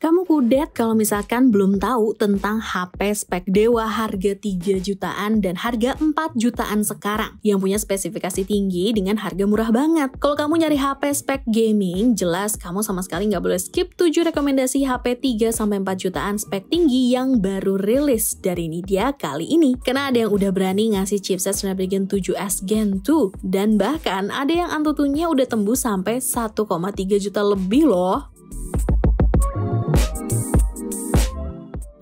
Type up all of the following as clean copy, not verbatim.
Kamu kudet kalau misalkan belum tahu tentang HP spek dewa harga 3 jutaan dan harga 4 jutaan sekarang yang punya spesifikasi tinggi dengan harga murah banget. Kalau kamu nyari HP spek gaming, jelas kamu sama sekali nggak boleh skip 7 rekomendasi HP 3-4 jutaan spek tinggi yang baru rilis dari Nvidia kali ini. Karena ada yang udah berani ngasih chipset Snapdragon 7S Gen 2 dan bahkan ada yang Antutunya udah tembus sampai 1,3 juta lebih loh.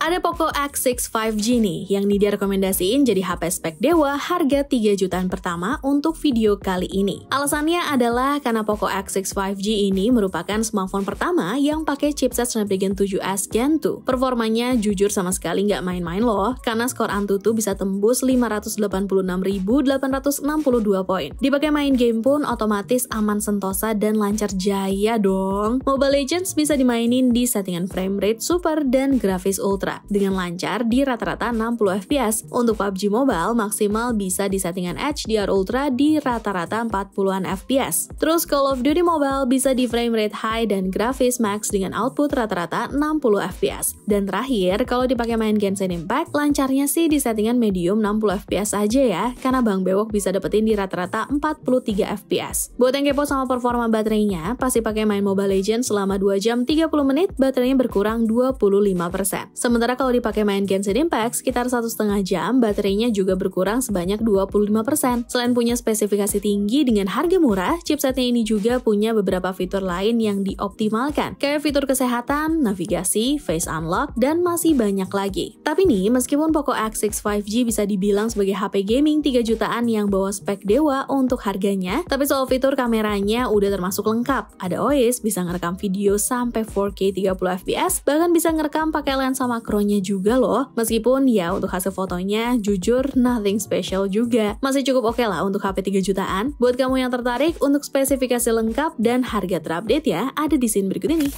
Ada Poco X6 5G nih, yang Nvidia rekomendasiin jadi HP spek dewa harga 3 jutaan pertama untuk video kali ini. Alasannya adalah karena Poco X6 5G ini merupakan smartphone pertama yang pakai chipset Snapdragon 7S Gen 2. Performanya jujur sama sekali nggak main-main loh, karena skor Antutu bisa tembus 586.862 poin. Dipakai main game pun otomatis aman sentosa dan lancar jaya dong. Mobile Legends bisa dimainin di settingan frame rate super dan grafis ultra dengan lancar di rata-rata 60 fps. Untuk PUBG Mobile maksimal bisa di settingan HDR Ultra di rata-rata 40-an fps. Terus Call of Duty Mobile bisa di frame rate high dan grafis max dengan output rata-rata 60 fps. Dan terakhir, kalau dipakai main Genshin Impact, lancarnya sih di settingan medium 60 fps aja ya, karena Bang Bewok bisa dapetin di rata-rata 43 fps. Buat yang kepo sama performa baterainya, pasti pakai main Mobile Legends selama 2 jam 30 menit, baterainya berkurang 25%. Sementara kalau dipakai main Genshin Impact, sekitar 1,5 jam, baterainya juga berkurang sebanyak 25%. Selain punya spesifikasi tinggi dengan harga murah, chipsetnya ini juga punya beberapa fitur lain yang dioptimalkan, kayak fitur kesehatan, navigasi, face unlock, dan masih banyak lagi. Tapi nih, meskipun Poco X6 5G bisa dibilang sebagai HP gaming 3 jutaan yang bawa spek dewa untuk harganya, tapi soal fitur kameranya udah termasuk lengkap. Ada OIS, bisa ngerekam video sampai 4K 30 fps, bahkan bisa ngerekam pakai lensa makronya juga loh. Meskipun ya untuk hasil fotonya jujur nothing special juga. Masih cukup oke lah untuk HP 3 jutaan. Buat kamu yang tertarik untuk spesifikasi lengkap dan harga terupdate ya, ada di scene berikut ini.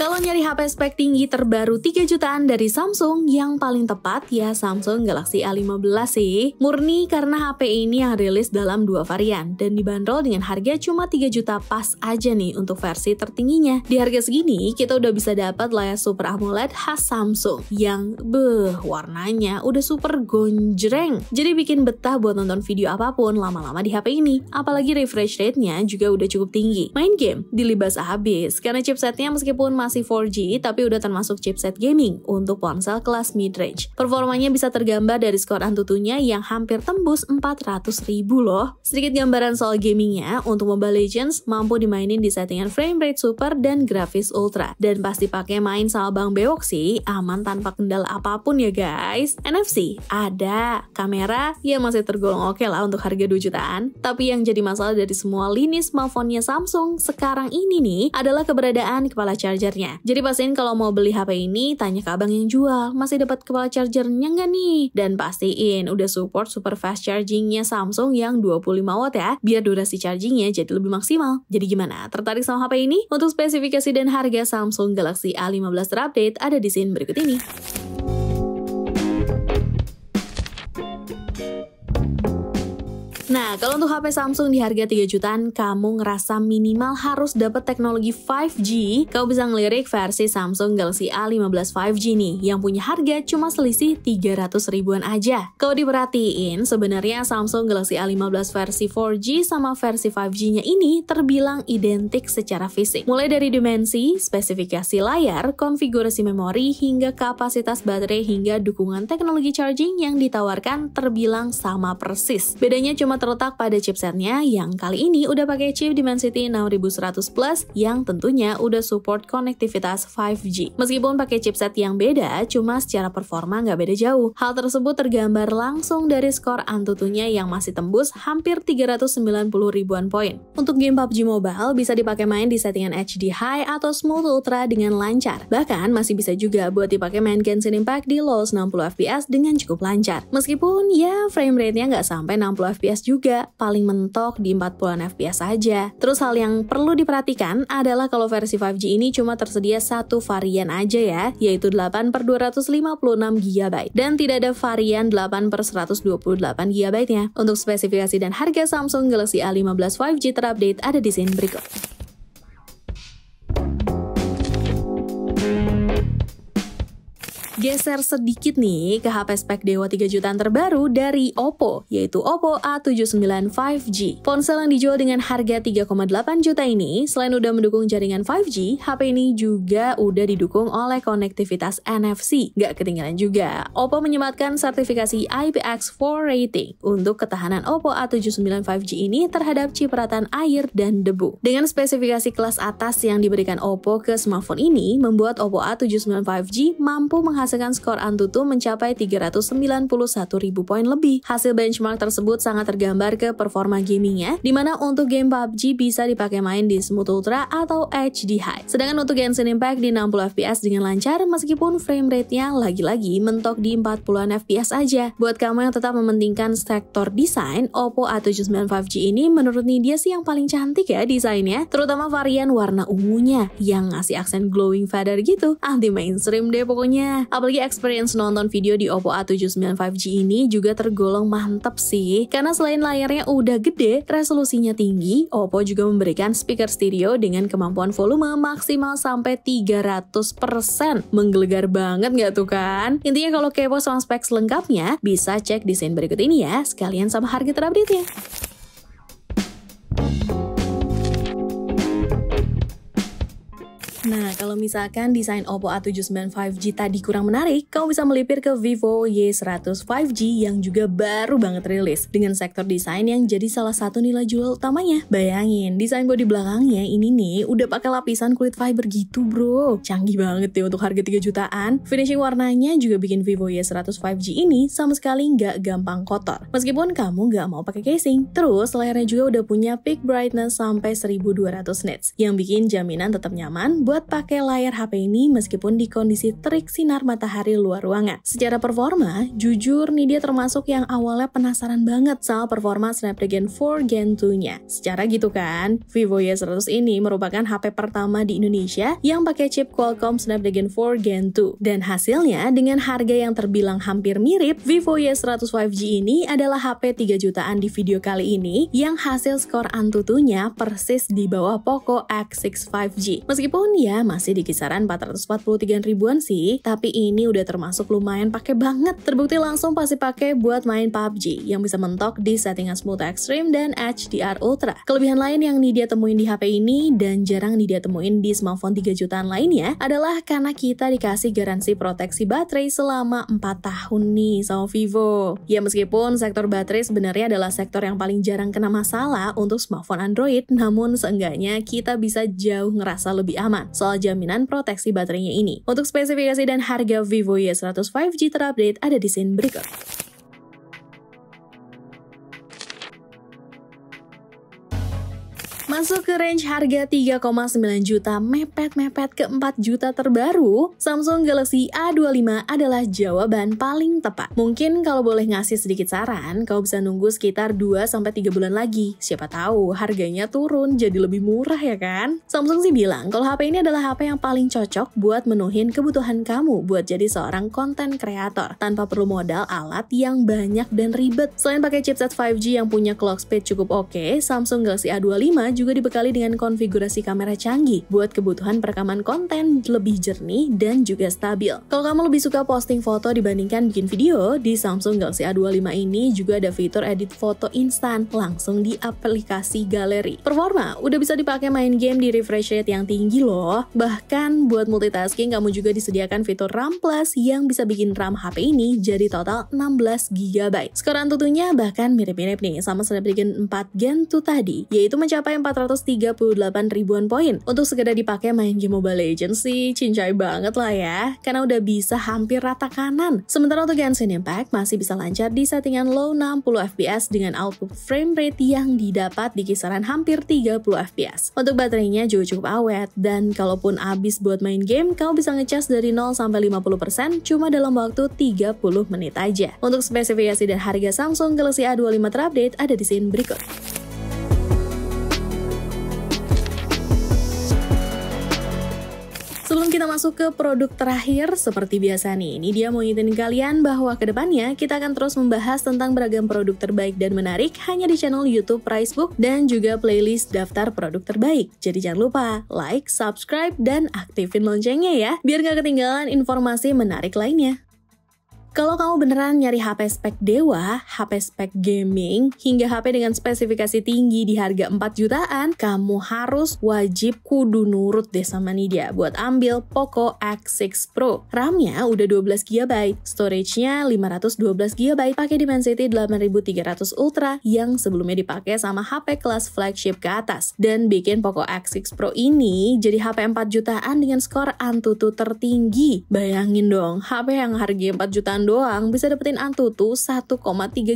Kalau nyari HP spek tinggi terbaru 3 jutaan dari Samsung, yang paling tepat ya Samsung Galaxy A15 sih. Murni karena HP ini yang rilis dalam 2 varian dan dibanderol dengan harga cuma 3 juta pas aja nih untuk versi tertingginya. Di harga segini, kita udah bisa dapat layar Super AMOLED khas Samsung yang warnanya udah super gonjreng. Jadi bikin betah buat nonton video apapun lama-lama di HP ini. Apalagi refresh rate-nya juga udah cukup tinggi. Main game dilibas habis karena chipsetnya meskipun masih 4G tapi udah termasuk chipset gaming untuk ponsel kelas mid-range. Performanya bisa tergambar dari skor Antutunya yang hampir tembus 400.000 loh. Sedikit gambaran soal gamingnya, untuk Mobile Legends mampu dimainin di settingan frame rate super dan grafis ultra. Dan pasti pakai main sama Bang Bewok sih, aman tanpa kendala apapun ya guys. NFC ada, kamera ya masih tergolong oke lah untuk harga 2 jutaan. Tapi yang jadi masalah dari semua lini smartphone-nya Samsung sekarang ini nih adalah keberadaan kepala chargernya. Jadi pastiin kalau mau beli HP ini, tanya ke abang yang jual, masih dapat kepala chargernya nggak nih? Dan pastiin udah support super fast chargingnya Samsung yang 25 watt ya, biar durasi chargingnya jadi lebih maksimal. Jadi gimana? Tertarik sama HP ini? Untuk spesifikasi dan harga Samsung Galaxy A15 terupdate ada di scene berikut ini. Nah, kalau untuk HP Samsung di harga 3 jutaan, kamu ngerasa minimal harus dapat teknologi 5G, kamu bisa ngelirik versi Samsung Galaxy A15 5G nih, yang punya harga cuma selisih 300 ribuan aja. Kalau diperhatiin, sebenarnya Samsung Galaxy A15 versi 4G sama versi 5G-nya ini terbilang identik secara fisik. Mulai dari dimensi, spesifikasi layar, konfigurasi memori, hingga kapasitas baterai, hingga dukungan teknologi charging yang ditawarkan terbilang sama persis. Bedanya cuma terletak pada chipsetnya yang kali ini udah pakai chip Dimensity 6100 Plus yang tentunya udah support konektivitas 5G. Meskipun pakai chipset yang beda, cuma secara performa nggak beda jauh. Hal tersebut tergambar langsung dari skor Antutunya yang masih tembus hampir 390 ribuan poin. Untuk game PUBG Mobile bisa dipakai main di settingan HD High atau Smooth Ultra dengan lancar. Bahkan masih bisa juga buat dipakai main Genshin Impact di low 60 fps dengan cukup lancar. Meskipun ya frame rate-nya nggak sampai 60 fps juga, paling mentok di 40-an fps saja. Terus hal yang perlu diperhatikan adalah kalau versi 5G ini cuma tersedia satu varian aja ya, yaitu 8/256 GB. Dan tidak ada varian 8/128 GB-nya. Untuk spesifikasi dan harga Samsung Galaxy A15 5G terupdate ada di sini berikut. Geser sedikit nih ke HP spek Dewa 3 jutaan terbaru dari Oppo, yaitu Oppo A79 5G. Ponsel yang dijual dengan harga 3,8 juta ini, selain udah mendukung jaringan 5G, HP ini juga udah didukung oleh konektivitas NFC. Gak ketinggalan juga, Oppo menyematkan sertifikasi IPX4 rating untuk ketahanan Oppo A79 5G ini terhadap cipratan air dan debu. Dengan spesifikasi kelas atas yang diberikan Oppo ke smartphone ini, membuat Oppo A79 5G mampu menghasilkan skor Antutu mencapai 391.000 poin lebih. Hasil benchmark tersebut sangat tergambar ke performa gamingnya, dimana untuk game PUBG bisa dipakai main di Smooth Ultra atau HD High. Sedangkan untuk Genshin Impact di 60 fps dengan lancar, meskipun frame rate-nya lagi-lagi mentok di 40-an fps aja. Buat kamu yang tetap mementingkan sektor desain, Oppo A79 5G ini menurut Nidia sih yang paling cantik ya desainnya, terutama varian warna ungunya yang ngasih aksen glowing feather gitu, anti mainstream deh pokoknya. Apalagi experience nonton video di Oppo A79 5G ini juga tergolong mantep sih, karena selain layarnya udah gede, resolusinya tinggi, Oppo juga memberikan speaker stereo dengan kemampuan volume maksimal sampai 300%. Menggelegar banget nggak tuh kan? Intinya kalau kepo sama spek selengkapnya, bisa cek desain berikut ini ya, sekalian sama harga terupdate-nya. Nah, kalau misalkan desain Oppo A79 5G tadi kurang menarik, kamu bisa melipir ke Vivo Y100 5G yang juga baru banget rilis, dengan sektor desain yang jadi salah satu nilai jual utamanya. Bayangin, desain bodi belakangnya ini nih udah pakai lapisan kulit fiber gitu bro. Canggih banget deh untuk harga 3 jutaan. Finishing warnanya juga bikin Vivo Y100 5G ini sama sekali nggak gampang kotor. Meskipun kamu nggak mau pakai casing. Terus, layarnya juga udah punya peak brightness sampai 1200 nits, yang bikin jaminan tetap nyaman buat pakai layar HP ini meskipun di kondisi terik sinar matahari luar ruangan. Secara performa, jujur nih dia termasuk yang awalnya penasaran banget sama performa Snapdragon 4 Gen 2-nya. Secara gitu kan, Vivo Y100 ini merupakan HP pertama di Indonesia yang pakai chip Qualcomm Snapdragon 4 Gen 2. Dan hasilnya dengan harga yang terbilang hampir mirip, Vivo Y100 5G ini adalah HP 3 jutaan di video kali ini yang hasil skor Antutunya persis di bawah Poco X6 5G. Meskipun ya masih di kisaran 443 ribuan sih, tapi ini udah termasuk lumayan pakai banget. Terbukti langsung pasti pakai buat main PUBG yang bisa mentok di settingan Smooth Extreme dan HDR Ultra. Kelebihan lain yang Nidia temuin di HP ini dan jarang Nidia temuin di smartphone 3 jutaan lainnya adalah karena kita dikasih garansi proteksi baterai selama 4 tahun nih sama Vivo. Ya meskipun sektor baterai sebenarnya adalah sektor yang paling jarang kena masalah untuk smartphone Android, namun seenggaknya kita bisa jauh ngerasa lebih aman soal jaminan proteksi baterainya ini. Untuk spesifikasi dan harga Vivo Y100 5G terupdate ada di scene berikut. Masuk ke range harga 3,9 juta mepet-mepet ke 4 juta terbaru, Samsung Galaxy A25 adalah jawaban paling tepat. Mungkin kalau boleh ngasih sedikit saran, kau bisa nunggu sekitar 2-3 bulan lagi. Siapa tahu harganya turun jadi lebih murah ya kan? Samsung sih bilang kalau HP ini adalah HP yang paling cocok buat menuhin kebutuhan kamu buat jadi seorang konten kreator tanpa perlu modal alat yang banyak dan ribet. Selain pakai chipset 5G yang punya clock speed cukup oke, Samsung Galaxy A25 juga dibekali dengan konfigurasi kamera canggih buat kebutuhan perekaman konten lebih jernih dan juga stabil. Kalau kamu lebih suka posting foto dibandingkan bikin video, di Samsung Galaxy A25 ini juga ada fitur edit foto instan langsung di aplikasi galeri. Performa udah bisa dipakai main game di refresh rate yang tinggi loh. Bahkan buat multitasking kamu juga disediakan fitur RAM Plus yang bisa bikin RAM HP ini jadi total 16 GB. Skor Antutunya bahkan mirip-mirip nih sama Snapdragon 4 Gen 2 tadi, yaitu mencapai 438 ribuan poin. Untuk sekedar dipakai main game Mobile Legends sih, cincai banget lah ya, karena udah bisa hampir rata kanan. Sementara untuk Genshin Impact masih bisa lancar di settingan low 60 fps dengan output frame rate yang didapat di kisaran hampir 30 fps. Untuk baterainya juga cukup awet, dan kalaupun habis buat main game, kamu bisa ngecas dari 0 sampai 50% cuma dalam waktu 30 menit aja. Untuk spesifikasi dan harga Samsung Galaxy A25 terupdate ada di scene berikut. Sebelum kita masuk ke produk terakhir, seperti biasa nih, ini dia mau ngingetin kalian bahwa kedepannya kita akan terus membahas tentang beragam produk terbaik dan menarik hanya di channel YouTube Pricebook dan juga playlist daftar produk terbaik. Jadi jangan lupa like, subscribe, dan aktifin loncengnya ya, biar gak ketinggalan informasi menarik lainnya. Kalau kamu beneran nyari HP spek dewa, HP spek gaming, hingga HP dengan spesifikasi tinggi di harga 4 jutaan, kamu harus wajib kudu nurut deh sama Nidya buat ambil Poco X6 Pro. RAM-nya udah 12GB, storage-nya 512GB, pakai Dimensity 8300 Ultra yang sebelumnya dipakai sama HP kelas flagship ke atas. Dan bikin Poco X6 Pro ini jadi HP 4 jutaan dengan skor Antutu tertinggi. Bayangin dong, HP yang harga 4 jutaan doang bisa dapetin Antutu 1,3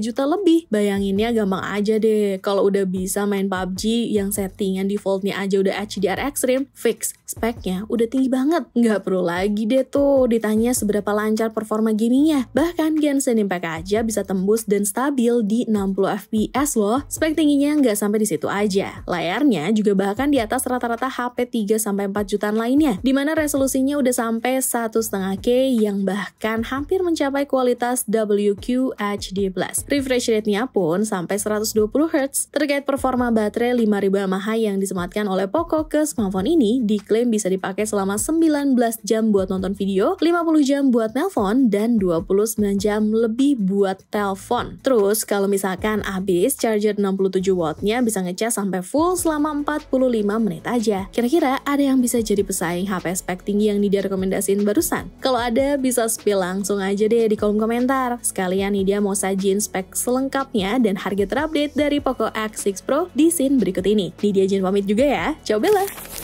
juta lebih. Bayanginnya gampang aja deh, kalau udah bisa main PUBG yang settingan defaultnya aja udah HDR Extreme, fix speknya udah tinggi banget. Nggak perlu lagi deh tuh ditanya seberapa lancar performa gamingnya. Bahkan Genshin Impact aja bisa tembus dan stabil di 60 fps loh. Spek tingginya nggak sampai di situ aja, layarnya juga bahkan di atas rata-rata HP 3-4 jutaan lainnya, dimana resolusinya udah sampai 1,5K yang bahkan hampir mencapai kualitas WQHD+. Refresh rate-nya pun sampai 120Hz. Terkait performa baterai 5000 mAh yang disematkan oleh Poco ke smartphone ini, diklaim bisa dipakai selama 19 jam buat nonton video, 50 jam buat nelpon, dan 29 jam lebih buat telepon. Terus kalau misalkan habis charger 67 wattnya bisa ngecas sampai full selama 45 menit aja. Kira-kira ada yang bisa jadi pesaing HP spek tinggi yang direkomendasiin barusan? Kalau ada bisa spill langsung aja deh di kolom komentar. Sekalian nih dia mau sajiin spek selengkapnya dan harga terupdate dari Poco X6 Pro di scene berikut ini. Nidia izin pamit juga ya. Ciao Bella!